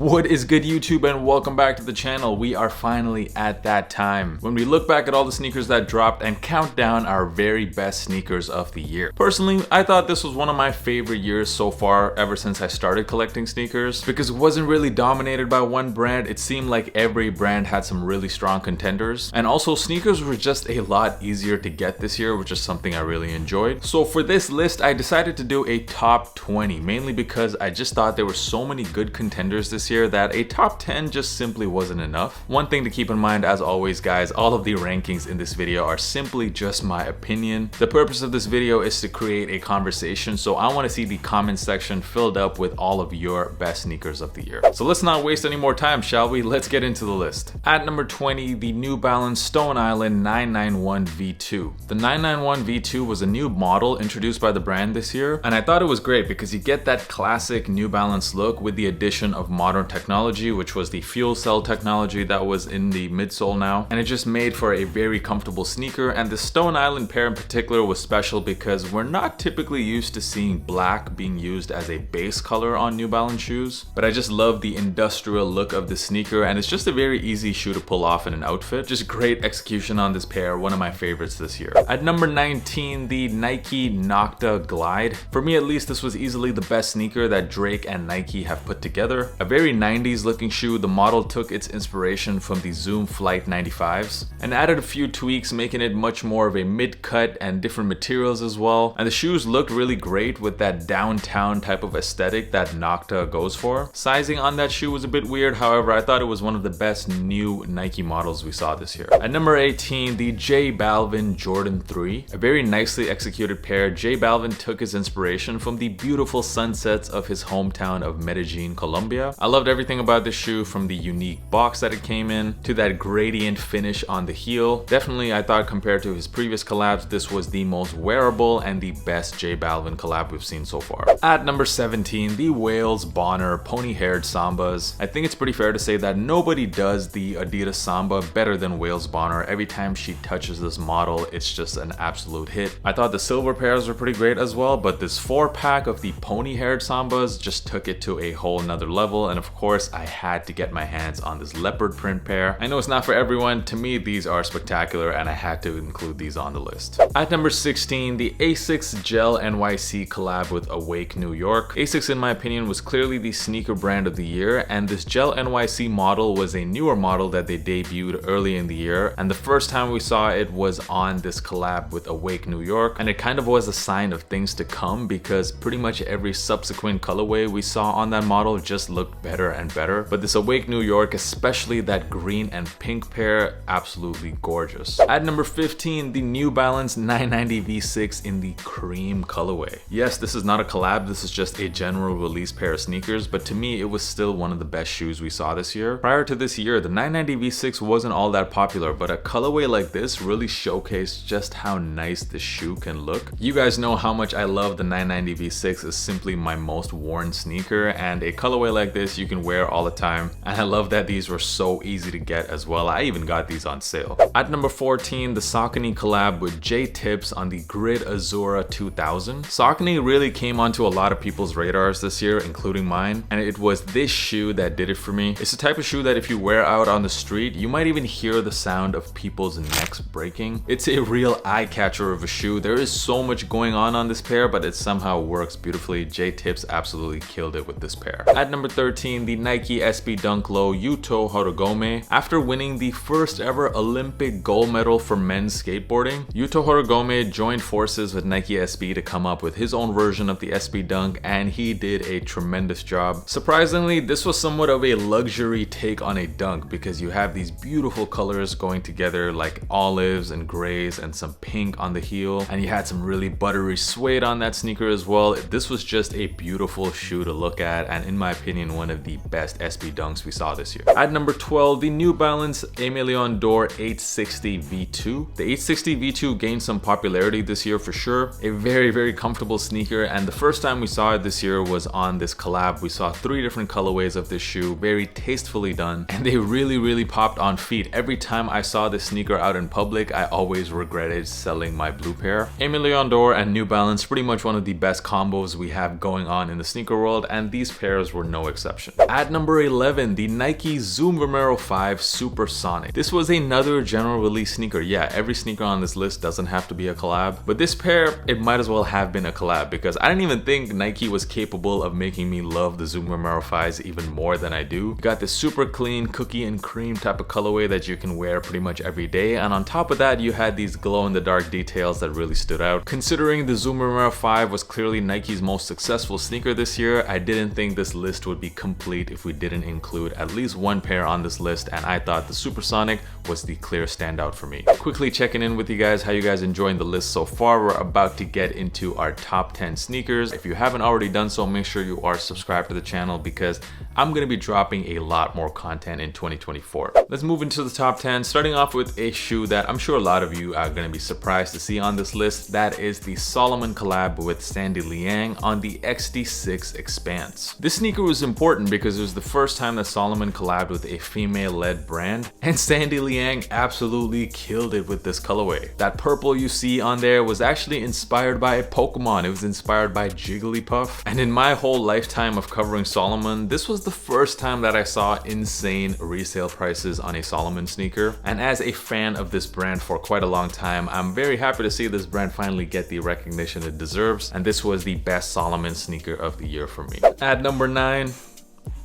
What is good, YouTube, and welcome back to the channel. We are finally at that time when we look back at all the sneakers that dropped and count down our very best sneakers of the year. Personally, I thought this was one of my favorite years so far ever since I started collecting sneakers because it wasn't really dominated by one brand. It seemed like every brand had some really strong contenders, and also sneakers were just a lot easier to get this year, which is something I really enjoyed. So for this list, I decided to do a top 20, mainly because I just thought there were so many good contenders this year that a top 10 just simply wasn't enough. One thing to keep in mind, as always guys, all of the rankings in this video are simply just my opinion. The purpose of this video is to create a conversation, so I want to see the comment section filled up with all of your best sneakers of the year. So let's not waste any more time, shall we? Let's get into the list. At number 20, the New Balance Stone Island 991 V2. The 991 V2 was a new model introduced by the brand this year, and I thought it was great because you get that classic New Balance look with the addition of modern technology, which was the fuel cell technology that was in the midsole now, and it just made for a very comfortable sneaker. And the Stone Island pair in particular was special because we're not typically used to seeing black being used as a base color on New Balance shoes, but I just love the industrial look of the sneaker, and it's just a very easy shoe to pull off in an outfit. Just great execution on this pair, one of my favorites this year. At number 19, the Nike Nocta Glide. For me at least, this was easily the best sneaker that Drake and Nike have put together. A very 90s looking shoe, the model took its inspiration from the Zoom Flight 95s and added a few tweaks, making it much more of a mid-cut and different materials as well. And the shoes looked really great with that downtown type of aesthetic that Nocta goes for. Sizing on that shoe was a bit weird, however, I thought it was one of the best new Nike models we saw this year. At number 18, the J Balvin Jordan 3. A very nicely executed pair. J Balvin took his inspiration from the beautiful sunsets of his hometown of Medellin, Colombia. I loved everything about this shoe, from the unique box that it came in to that gradient finish on the heel. Definitely, I thought compared to his previous collabs, this was the most wearable and the best J Balvin collab we've seen so far. At number 17, the Wales Bonner pony-haired Sambas. I think it's pretty fair to say that nobody does the Adidas Samba better than Wales Bonner. Every time she touches this model, it's just an absolute hit. I thought the silver pairs were pretty great as well, but this 4-pack of the pony-haired Sambas just took it to a whole nother level, and of course I had to get my hands on this leopard print pair. I know it's not for everyone. To me, these are spectacular and I had to include these on the list. At number 16, the As6 Gel NYC collab with Awake New York. Asics, in my opinion, was clearly the sneaker brand of the year, and this Gel NYC model was a newer model that they debuted early in the year, and the first time we saw it was on this collab with Awake New York, and it kind of was a sign of things to come because pretty much every subsequent colorway we saw on that model just looked better and better. But this Awake New York, especially that green and pink pair, absolutely gorgeous. At number 15, the New Balance 990 V6 in the cream colorway. Yes, this is not a collab, this is just a general release pair of sneakers, but to me it was still one of the best shoes we saw this year. Prior to this year, the 990 V6 wasn't all that popular, but a colorway like this really showcased just how nice this shoe can look. You guys know how much I love the 990 V6. Is simply my most worn sneaker, and a colorway like this you can wear all the time, and I love that these were so easy to get as well. I even got these on sale. At number 14, the Saucony collab with J-Tips on the Grid Azora 2000. Saucony really came onto a lot of people's radars this year, including mine, and it was this shoe that did it for me. It's the type of shoe that if you wear out on the street, you might even hear the sound of people's necks breaking. It's a real eye catcher of a shoe. There is so much going on this pair, but it somehow works beautifully. J-Tips absolutely killed it with this pair. At number 13, the Nike SB Dunk Low Yuto Horigome. After winning the first ever Olympic gold medal for men's skateboarding, Yuto Horigome joined forces with Nike SB to come up with his own version of the SB Dunk, and he did a tremendous job. Surprisingly, this was somewhat of a luxury take on a dunk because you have these beautiful colors going together like olives and grays and some pink on the heel, and you had some really buttery suede on that sneaker as well. This was just a beautiful shoe to look at, and in my opinion, one of the best SB Dunks we saw this year. At number 12, the New Balance Amondoor 860 V2. The 860 V2 gained some popularity this year for sure. A very comfortable sneaker, and the first time we saw it this year was on this collab. We saw 3 different colorways of this shoe, very tastefully done, and they really popped on feet. Every time I saw this sneaker out in public, I always regretted selling my blue pair. Amondoor and New Balance, pretty much one of the best combos we have going on in the sneaker world, and these pairs were no exception. At number 11, the Nike Zoom Romero 5 Supersonic. This was another general release sneaker. Yeah, every sneaker on this list doesn't have to be a collab, but this pair, it might as well have been a collab because I didn't even think Nike was capable of making me love the Zoom Romero 5s even more than I do. You got this super clean cookie and cream type of colorway that you can wear pretty much every day, and on top of that you had these glow in the dark details that really stood out. Considering the Zoom Romero 5 was clearly Nike's most successful sneaker this year, I didn't think this list would be complete if we didn't include at least one pair on this list, and I thought the Supersonic was the clear standout for me. Quickly checking in with you guys, how you guys enjoying the list so far. We're about to get into our top 10 sneakers. If you haven't already done so, make sure you are subscribed to the channel because I'm going to be dropping a lot more content in 2024. Let's move into the top 10, starting off with a shoe that I'm sure a lot of you are going to be surprised to see on this list. That is the Salomon collab with Sandy Liang on the XD6 Expanse. This sneaker was important because it was the first time that Salomon collabed with a female-led brand, and Sandy Liang absolutely killed it with this colorway. That purple you see on there was actually inspired by a Pokemon. It was inspired by Jigglypuff, and in my whole lifetime of covering Salomon, this was the first time that I saw insane resale prices on a Salomon sneaker. And as a fan of this brand for quite a long time, I'm very happy to see this brand finally get the recognition it deserves, and this was the best Salomon sneaker of the year for me. At number 9,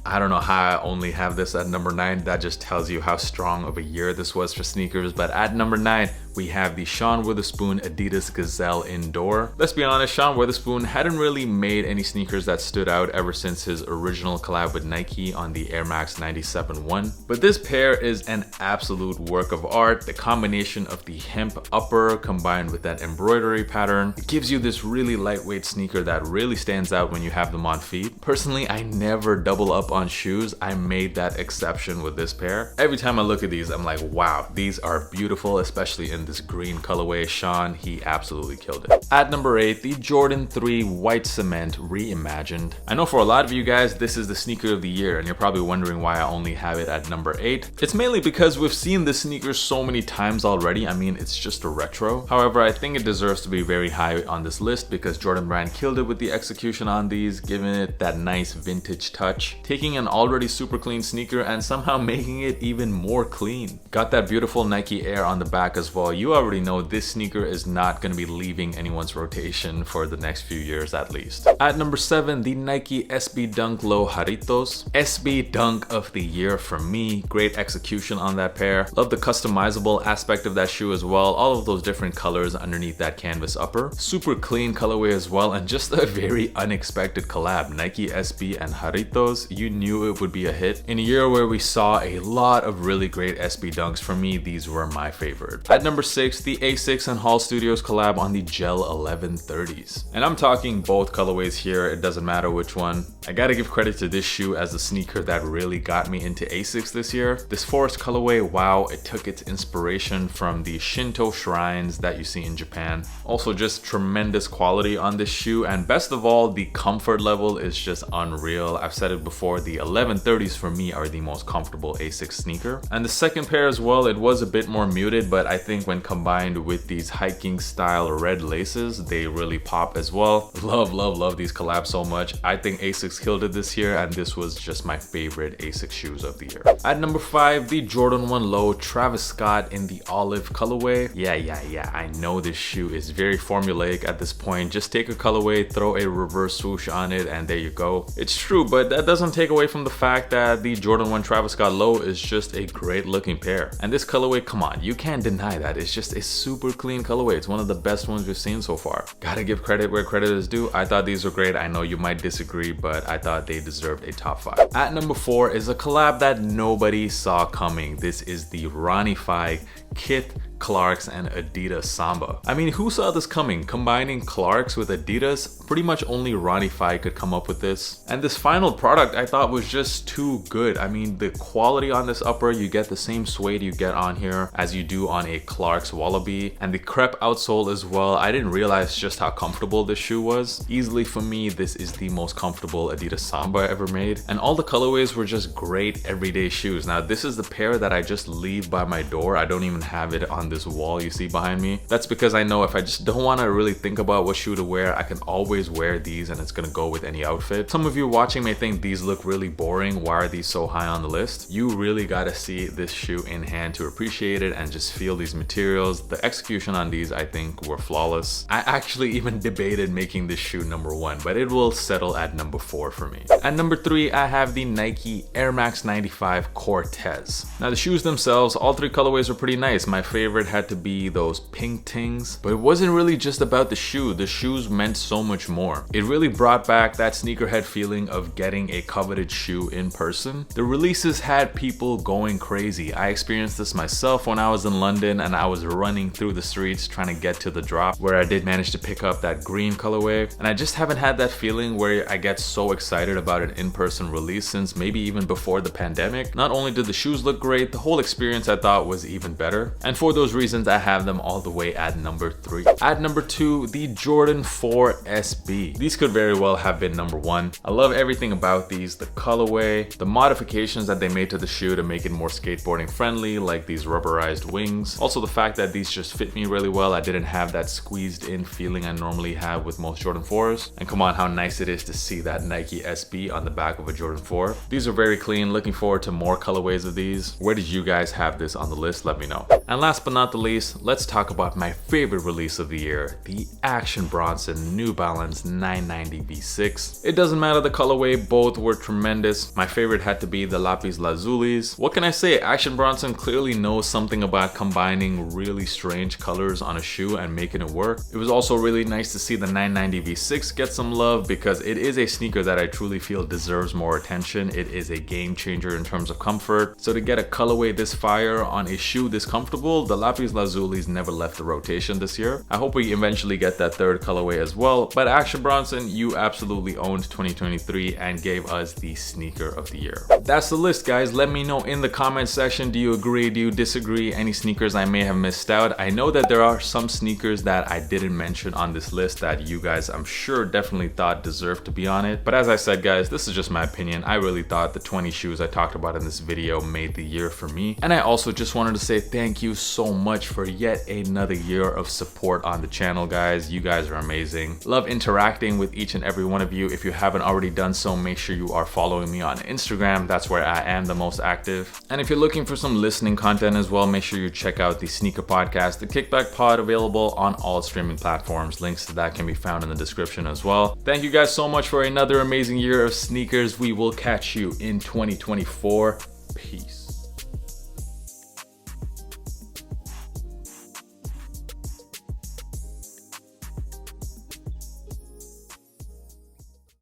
I don't know how I only have this at number 9. That just tells you how strong of a year this was for sneakers. But at number 9, we have the Sean Wotherspoon Adidas Gazelle Indoor. Let's be honest, Sean Wotherspoon hadn't really made any sneakers that stood out ever since his original collab with Nike on the Air Max 97-1. But this pair is an absolute work of art. The combination of the hemp upper combined with that embroidery pattern, it gives you this really lightweight sneaker that really stands out when you have them on feet. Personally, I never double up on shoes. I made that exception with this pair. Every time I look at these, I'm like, wow, these are beautiful, especially in this green colorway. Sean, he absolutely killed it. At number 8, the Jordan 3 White Cement Reimagined. I know for a lot of you guys, this is the sneaker of the year, and you're probably wondering why I only have it at number 8. It's mainly because we've seen this sneaker so many times already. I mean, it's just a retro. However, I think it deserves to be very high on this list because Jordan Brand killed it with the execution on these, giving it that nice vintage touch, taking an already super clean sneaker and somehow making it even more clean. Got that beautiful Nike Air on the back as well. You already know this sneaker is not going to be leaving anyone's rotation for the next few years at least. At number 7, the Nike SB Dunk Low Jarritos. SB Dunk of the year for me. Great execution on that pair. Love the customizable aspect of that shoe as well. All of those different colors underneath that canvas upper. Super clean colorway as well, and just a very unexpected collab. Nike SB and Jarritos. You knew it would be a hit. In a year where we saw a lot of really great SB Dunks, for me, these were my favorite. At number 6, the Asics and Hall Studios collab on the Gel 1130s. And I'm talking both colorways here, it doesn't matter which one. I gotta give credit to this shoe as the sneaker that really got me into Asics this year. This forest colorway, wow, it took its inspiration from the Shinto shrines that you see in Japan. Also just tremendous quality on this shoe, and best of all, the comfort level is just unreal. I've said it before, the 1130s for me are the most comfortable Asics sneaker. And the second pair as well, it was a bit more muted, but I think when combined with these hiking style red laces, they really pop as well. Love these collabs so much. I think Asics killed it this year, and this was just my favorite Asics shoes of the year. At number 5, the Jordan 1 Low Travis Scott in the olive colorway. Yeah, I know this shoe is very formulaic at this point. Just take a colorway, throw a reverse swoosh on it, and there you go. It's true, but that doesn't take away from the fact that the Jordan 1 Travis Scott Low is just a great looking pair. And this colorway, come on, you can't deny that. It's just a super clean colorway. It's one of the best ones we've seen so far. Gotta give credit where credit is due. I thought these were great. I know you might disagree, but I thought they deserved a top 5. At number 4 is a collab that nobody saw coming. This is the Ronnie Fieg Kith, Clarks, and Adidas Samba. I mean, who saw this coming? Combining Clarks with Adidas? Pretty much only Ronnie Fieg could come up with this. And this final product I thought was just too good. I mean, the quality on this upper, you get the same suede you get on here as you do on a Clarks Wallaby. And the crepe outsole as well. I didn't realize just how comfortable this shoe was. Easily for me, this is the most comfortable Adidas Samba ever made. And all the colorways were just great everyday shoes. Now, this is the pair that I just leave by my door. I don't even have it on this wall you see behind me. That's because I know if I just don't want to really think about what shoe to wear, I can always wear these and it's gonna go with any outfit. Some of you watching may think these look really boring. Why are these so high on the list? You really gotta see this shoe in hand to appreciate it and just feel these materials. The execution on these, I think, were flawless. I actually even debated making this shoe number 1, but it will settle at number 4 for me. At number 3, I have the Nike Air Max 95 Cortez. Now the shoes themselves, all 3 colorways were pretty nice. My favorite had to be those pink tings, but it wasn't really just about the shoe. The shoes meant so much more. It really brought back that sneakerhead feeling of getting a coveted shoe in person. The releases had people going crazy. I experienced this myself when I was in London and I was running through the streets trying to get to the drop, where I did manage to pick up that green colorway, and I just haven't had that feeling where I get so excited about an in-person release since maybe even before the pandemic. Not only did the shoes look great, the whole experience I thought was even better, and for those reasons I have them all the way at number 3. At number 2, the Jordan 4 SB. These could very well have been number 1. I love everything about these, the colorway, the modifications that they made to the shoe to make it more skateboarding friendly, like these rubberized wings. Also the fact that these just fit me really well. I didn't have that squeezed in feeling I normally have with most Jordan 4s. And come on, how nice it is to see that Nike SB on the back of a Jordan 4. These are very clean. Looking forward to more colorways of these. Where did you guys have this on the list? Let me know. And last but not the least, let's talk about my favorite release of the year, the Action Bronson New Balance 990 V6. It doesn't matter the colorway, both were tremendous. My favorite had to be the Lapis Lazulis. What can I say? Action Bronson clearly knows something about combining really strange colors on a shoe and making it work. It was also really nice to see the 990 V6 get some love because it is a sneaker that I truly feel deserves more attention. It is a game changer in terms of comfort. So to get a colorway this fire on a shoe this comfortable, the Lapis Lazulis never left the rotation this year. I hope we eventually get that 3rd colorway as well, but Action Bronson, you absolutely owned 2023 and gave us the sneaker of the year. That's the list, guys. Let me know in the comment section, do you agree, do you disagree, any sneakers I may have missed out? I know that there are some sneakers that I didn't mention on this list that you guys, I'm sure, definitely thought deserved to be on it. But as I said, guys, this is just my opinion. I really thought the 20 shoes I talked about in this video made the year for me. And I also just wanted to say thank you so much for yet another year of support on the channel, guys. You guys are amazing. Love interacting with each and every one of you. If you haven't already done so, make sure you are following me on Instagram. That's where I am the most active. And if you're looking for some listening content as well, make sure you check out the Sneaker Podcast, the Kickback Pod, available on all streaming platforms. Links to that can be found in the description as well. Thank you guys so much for another amazing year of sneakers. We will catch you in 2024. Peace.